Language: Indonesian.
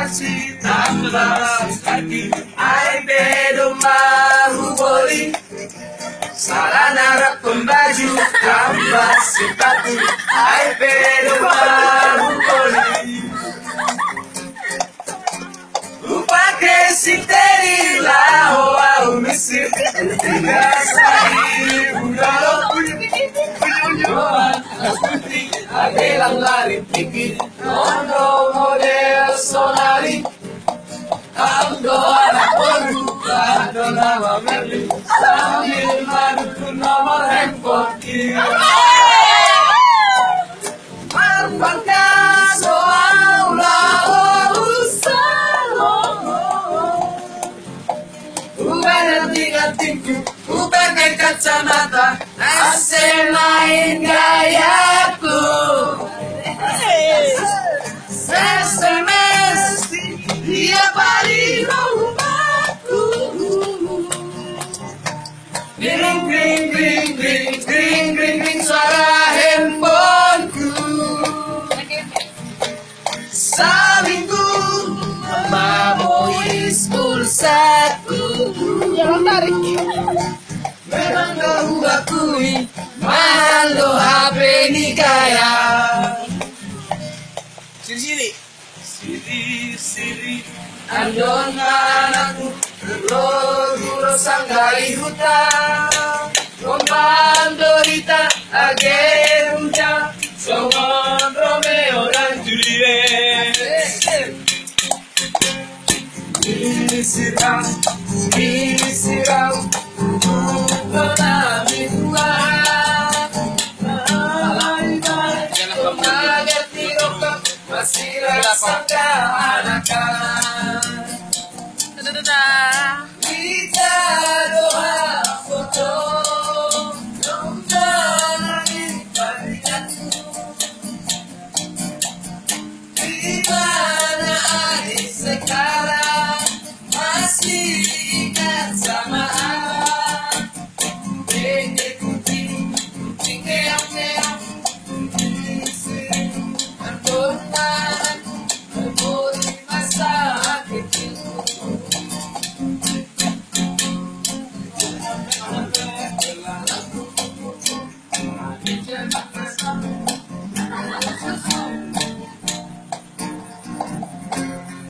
masih tambah lagi. Ai bedo mahuboli, salah narap pembaju tambah sepatu. Ai bedo mahuboli, lupa kesiteri lao au misir. Tiga sahir budalo agelang lari pikir nono model sonari. Ando anak baru, ando nama Merli, sambil madu nomor handphone kita. Marfaka soal usalo, ubah tingku, ubah kacamata, asal main gayaku. SMS dia paling rumahku. Ring ring ring ring ring ring ring suara handphoneku. Salingku membawa pulsaku. Jangan tarik. Memang kau akui mahal lo HP ini kaya. Siri siri andon anakku guru sanggai hutan Rombandorita ageruja songon Romeo dan Juliet. Disiram menami Tuhan. Masih rasa